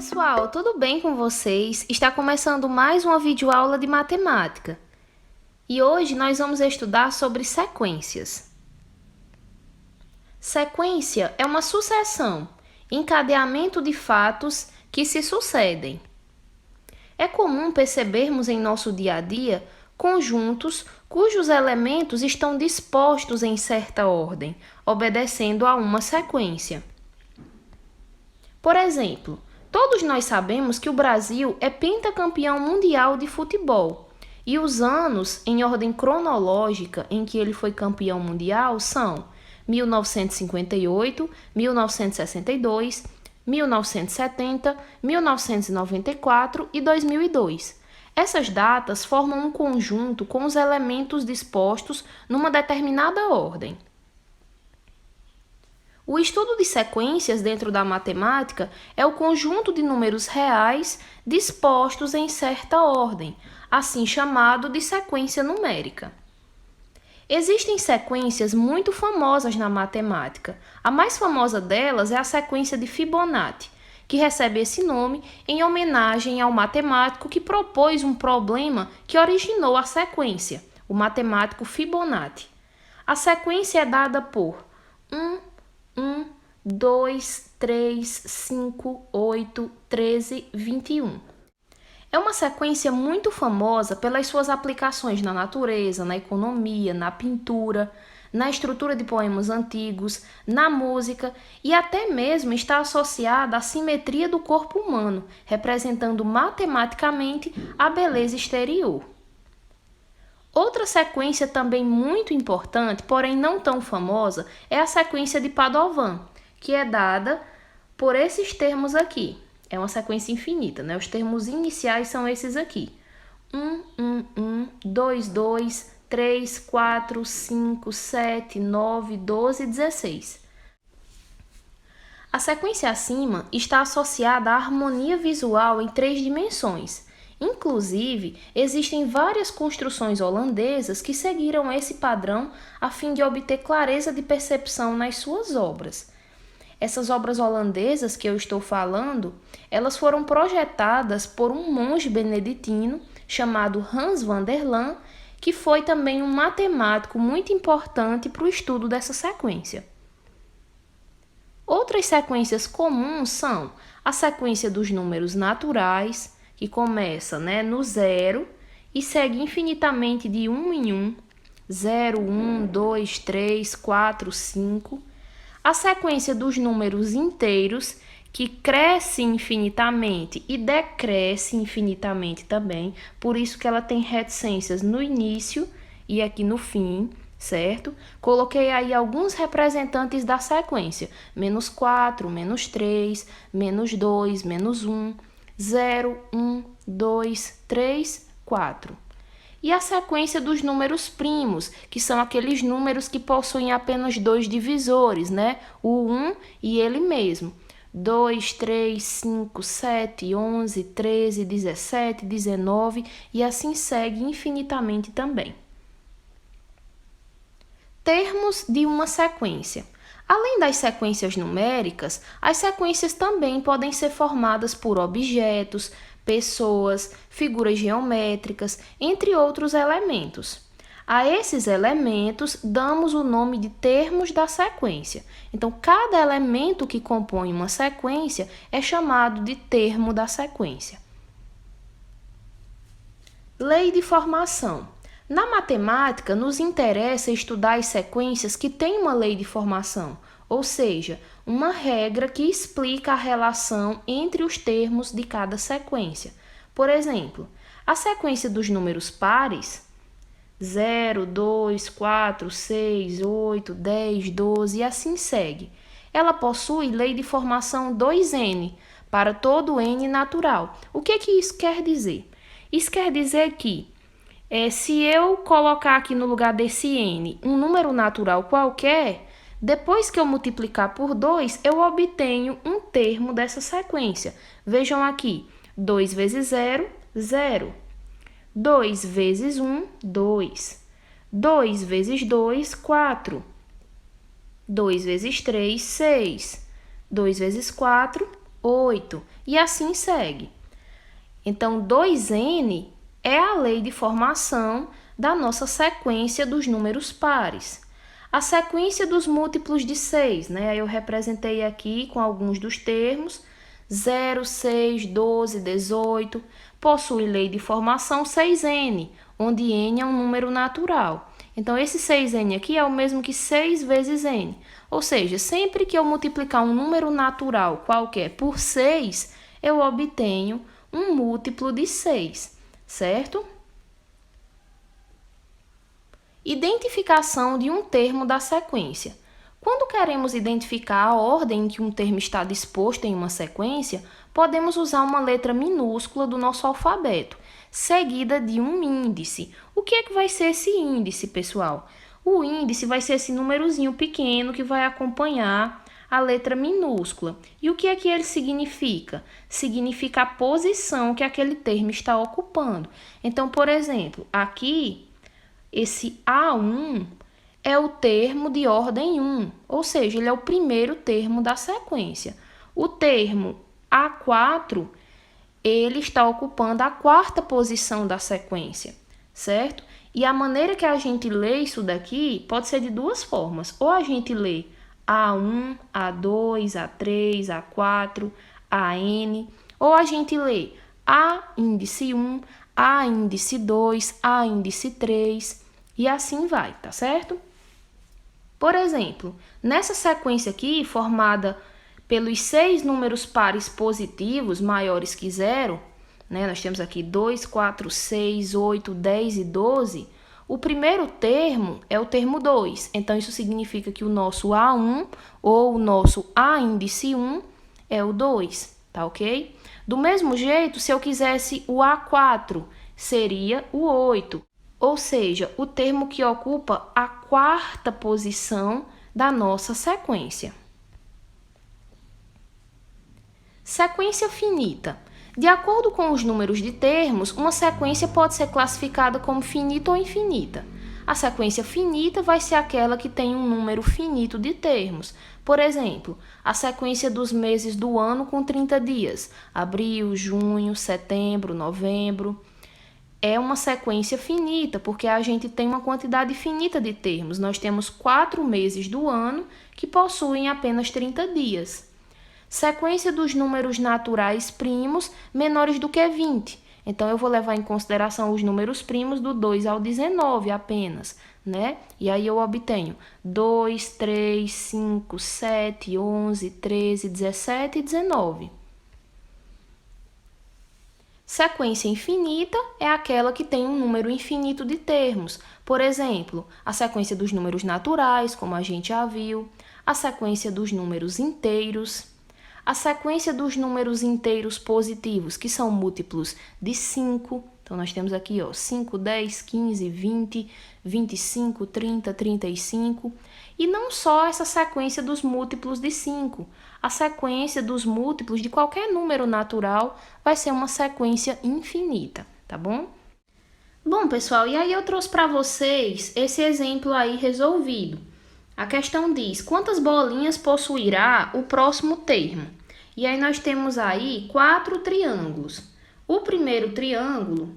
pessoal, tudo bem com vocês? Está começando mais uma videoaula de matemática. E hoje nós vamos estudar sobre sequências. Sequência é uma sucessão, encadeamento de fatos que se sucedem. É comum percebermos em nosso dia a dia conjuntos cujos elementos estão dispostos em certa ordem, obedecendo a uma sequência. Por exemplo, todos nós sabemos que o Brasil é pentacampeão mundial de futebol e os anos em ordem cronológica em que ele foi campeão mundial são 1958, 1962, 1970, 1994 e 2002. Essas datas formam um conjunto com os elementos dispostos numa determinada ordem. O estudo de sequências dentro da matemática é o conjunto de números reais dispostos em certa ordem, assim chamado de sequência numérica. Existem sequências muito famosas na matemática. A mais famosa delas é a sequência de Fibonacci, que recebe esse nome em homenagem ao matemático que propôs um problema que originou a sequência, o matemático Fibonacci. A sequência é dada por 1, 2, 3, 5, 8, 13, 21. É uma sequência muito famosa pelas suas aplicações na natureza, na economia, na pintura, na estrutura de poemas antigos, na música e até mesmo está associada à simetria do corpo humano, representando matematicamente a beleza exterior. Outra sequência também muito importante, porém não tão famosa, é a sequência de Padovan, que é dada por esses termos aqui. É uma sequência infinita, né? Os termos iniciais são esses aqui. 1, 2, 2, 3, 4, 5, 7, 9, 12, 16. A sequência acima está associada à harmonia visual em 3 dimensões. Inclusive, existem várias construções holandesas que seguiram esse padrão a fim de obter clareza de percepção nas suas obras. Essas obras holandesas que eu estou falando, elas foram projetadas por um monge beneditino chamado Hans van der Laan, que foi também um matemático muito importante para o estudo dessa sequência. Outras sequências comuns são a sequência dos números naturais, que começa, no zero e segue infinitamente de 1 em 1, 0, 1, 2, 3, 4, 5. A sequência dos números inteiros, que cresce infinitamente e decresce infinitamente também, por isso que ela tem reticências no início e aqui no fim, certo? Coloquei aí alguns representantes da sequência, menos 4, menos 3, menos 2, menos 1, 0, 1, 2, 3, 4. E a sequência dos números primos, que são aqueles números que possuem apenas 2 divisores, O 1 e ele mesmo. 2, 3, 5, 7, 11, 13, 17, 19 e assim segue infinitamente também. Termos de uma sequência. Além das sequências numéricas, as sequências também podem ser formadas por objetos, pessoas, figuras geométricas, entre outros elementos. A esses elementos damos o nome de termos da sequência. Então, cada elemento que compõe uma sequência é chamado de termo da sequência. Lei de formação. Na matemática, nos interessa estudar as sequências que têm uma lei de formação, ou seja, uma regra que explica a relação entre os termos de cada sequência. Por exemplo, a sequência dos números pares, 0, 2, 4, 6, 8, 10, 12 e assim segue. Ela possui lei de formação 2n para todo n natural. O que isso quer dizer? Isso quer dizer que se eu colocar aqui no lugar desse n um número natural qualquer, depois que eu multiplicar por 2, eu obtenho um termo dessa sequência. Vejam aqui, 2 vezes 0, 0. 2 vezes 1, 2. 2 vezes 2, 4. 2 vezes 3, 6. 2 vezes 4, 8, e assim segue. Então, 2n é a lei de formação da nossa sequência dos números pares. A sequência dos múltiplos de 6, né? Eu representei aqui com alguns dos termos, 0, 6, 12, 18, possui lei de formação 6n, onde n é um número natural. Então, esse 6n aqui é o mesmo que 6 vezes n. Ou seja, sempre que eu multiplicar um número natural qualquer por 6, eu obtenho um múltiplo de 6, certo? Identificação de um termo da sequência. Quando queremos identificar a ordem em que um termo está disposto em uma sequência, podemos usar uma letra minúscula do nosso alfabeto, seguida de um índice. O que é que vai ser esse índice, pessoal? O índice vai ser esse númerozinho pequeno que vai acompanhar a letra minúscula. E o que é que ele significa? Significa a posição que aquele termo está ocupando. Então, por exemplo, aqui, esse A1 é o termo de ordem 1, ou seja, ele é o primeiro termo da sequência. O termo A4, ele está ocupando a quarta posição da sequência, certo? E a maneira que a gente lê isso daqui pode ser de duas formas. Ou a gente lê A1, A2, A3, A4, AN, ou a gente lê A índice 1, A índice 2, A índice 3, e assim vai, tá certo? Por exemplo, nessa sequência aqui, formada pelos 6 números pares positivos maiores que 0, né? Nós temos aqui 2, 4, 6, 8, 10 e 12. O primeiro termo é o termo 2. Então, isso significa que o nosso A1 ou o nosso A índice 1 é o 2, tá ok? Do mesmo jeito, se eu quisesse o A4, seria o 8. Ou seja, o termo que ocupa a quarta posição da nossa sequência. Sequência finita. De acordo com os números de termos, uma sequência pode ser classificada como finita ou infinita. A sequência finita vai ser aquela que tem um número finito de termos. Por exemplo, a sequência dos meses do ano com 30 dias. Abril, junho, setembro, novembro. É uma sequência finita, porque a gente tem uma quantidade finita de termos. Nós temos 4 meses do ano que possuem apenas 30 dias. Sequência dos números naturais primos menores do que 20. Então, eu vou levar em consideração os números primos do 2 ao 19 apenas, né? E aí eu obtenho 2, 3, 5, 7, 11, 13, 17 e 19. Sequência infinita é aquela que tem um número infinito de termos. Por exemplo, a sequência dos números naturais, como a gente já viu, a sequência dos números inteiros, a sequência dos números inteiros positivos, que são múltiplos de 5. Então, nós temos aqui, 5, 10, 15, 20, 25, 30, 35. E não só essa sequência dos múltiplos de 5. A sequência dos múltiplos de qualquer número natural vai ser uma sequência infinita, tá bom? Bom, pessoal, e aí eu trouxe para vocês esse exemplo aí resolvido. A questão diz, quantas bolinhas possuirá o próximo termo? E aí nós temos aí 4 triângulos. O primeiro triângulo,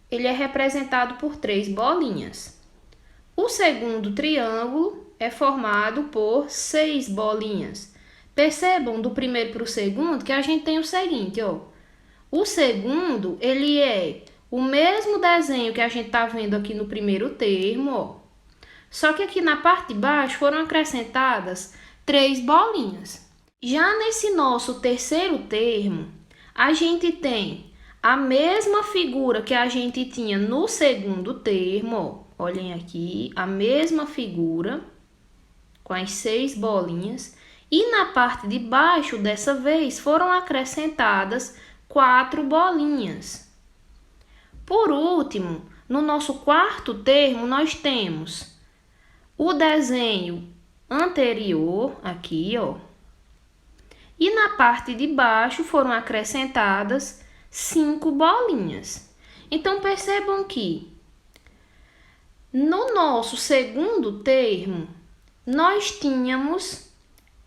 ele é representado por 3 bolinhas. O segundo triângulo é formado por 6 bolinhas. Percebam do primeiro para o segundo que a gente tem o seguinte, O segundo, ele é o mesmo desenho que a gente está vendo aqui no primeiro termo, Só que aqui na parte de baixo foram acrescentadas 3 bolinhas. Já nesse nosso terceiro termo, a gente tem a mesma figura que a gente tinha no segundo termo, Olhem aqui, a mesma figura com as 6 bolinhas. E na parte de baixo, dessa vez, foram acrescentadas 4 bolinhas. Por último, no nosso quarto termo, nós temos o desenho anterior, aqui, E na parte de baixo foram acrescentadas 5 bolinhas. Então, percebam que no nosso segundo termo, nós tínhamos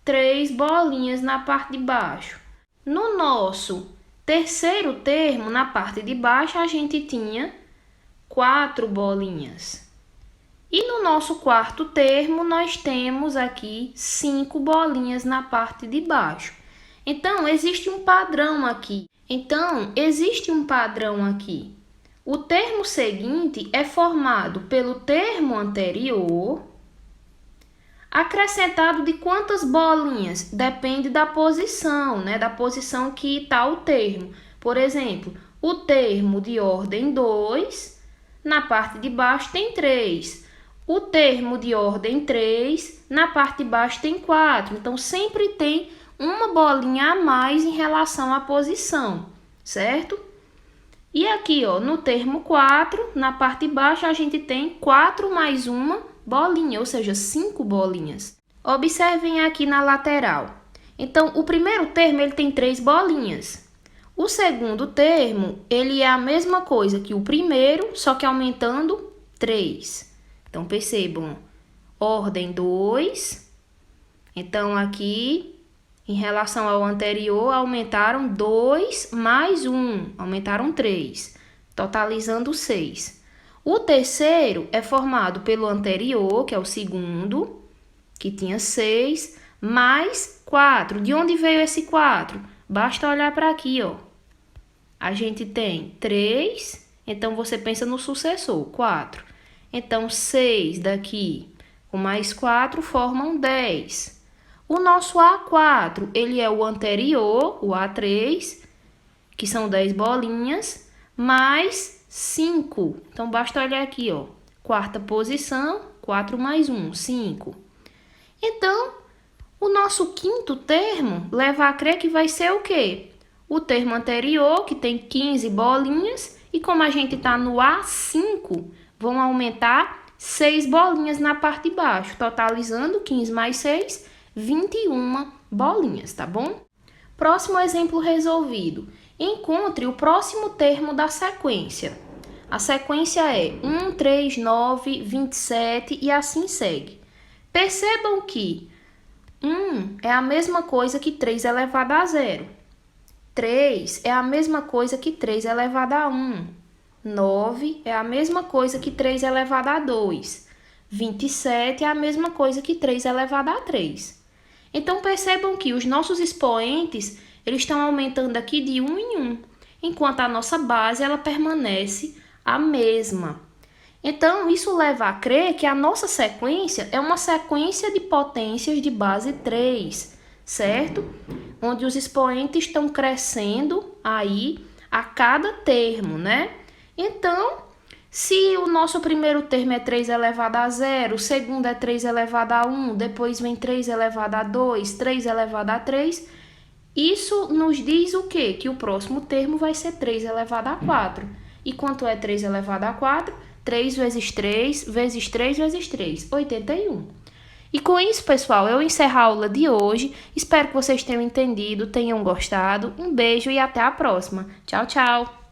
3 bolinhas na parte de baixo. No nosso terceiro termo, na parte de baixo, a gente tinha 4 bolinhas. E no nosso quarto termo, nós temos aqui 5 bolinhas na parte de baixo. Então, existe um padrão aqui. O termo seguinte é formado pelo termo anterior, acrescentado de quantas bolinhas? Depende da posição, né? Da posição que está o termo. Por exemplo, o termo de ordem 2, na parte de baixo tem 3. O termo de ordem 3, na parte de baixo tem 4. Então, sempre tem uma bolinha a mais em relação à posição, certo? E aqui, ó, no termo 4, na parte de baixo, a gente tem 4 mais uma bolinha, ou seja, 5 bolinhas. Observem aqui na lateral. Então, o primeiro termo ele tem 3 bolinhas. O segundo termo, ele é a mesma coisa que o primeiro, só que aumentando 3. Então, percebam, ordem 2. Então, aqui, em relação ao anterior, aumentaram 2 mais 1, aumentaram 3, totalizando 6. O terceiro é formado pelo anterior, que é o segundo, que tinha 6, mais 4. De onde veio esse 4? Basta olhar para aqui, ó. A gente tem 3, então você pensa no sucessor, 4. Então, 6 daqui com mais 4 formam 10. O nosso A4, ele é o anterior, o A3, que são 10 bolinhas, mais 5. Então, basta olhar aqui, ó. Quarta posição, 4 mais 1, 5. Então, o nosso quinto termo leva a crer que vai ser o quê? O termo anterior, que tem 15 bolinhas, e como a gente está no A5, vão aumentar 6 bolinhas na parte de baixo, totalizando 15 mais 6, 21 bolinhas, tá bom? Próximo exemplo resolvido. Encontre o próximo termo da sequência. A sequência é 1, 3, 9, 27 e assim segue. Percebam que 1 é a mesma coisa que 3 elevado a 0. 3 é a mesma coisa que 3 elevado a 1. 9 é a mesma coisa que 3 elevado a 2. 27 é a mesma coisa que 3 elevado a 3. Então, percebam que os nossos expoentes eles estão aumentando aqui de 1 em 1, enquanto a nossa base ela permanece a mesma. Então, isso leva a crer que a nossa sequência é uma sequência de potências de base 3, certo? Onde os expoentes estão crescendo aí a cada termo, né? Então, se o nosso primeiro termo é 3 elevado a 0, o segundo é 3 elevado a 1, depois vem 3 elevado a 2, 3 elevado a 3, isso nos diz o quê? Que o próximo termo vai ser 3 elevado a 4. E quanto é 3 elevado a 4? 3 vezes 3 vezes 3 vezes 3, 81. E com isso, pessoal, eu encerro a aula de hoje. Espero que vocês tenham entendido, tenham gostado. Um beijo e até a próxima. Tchau, tchau!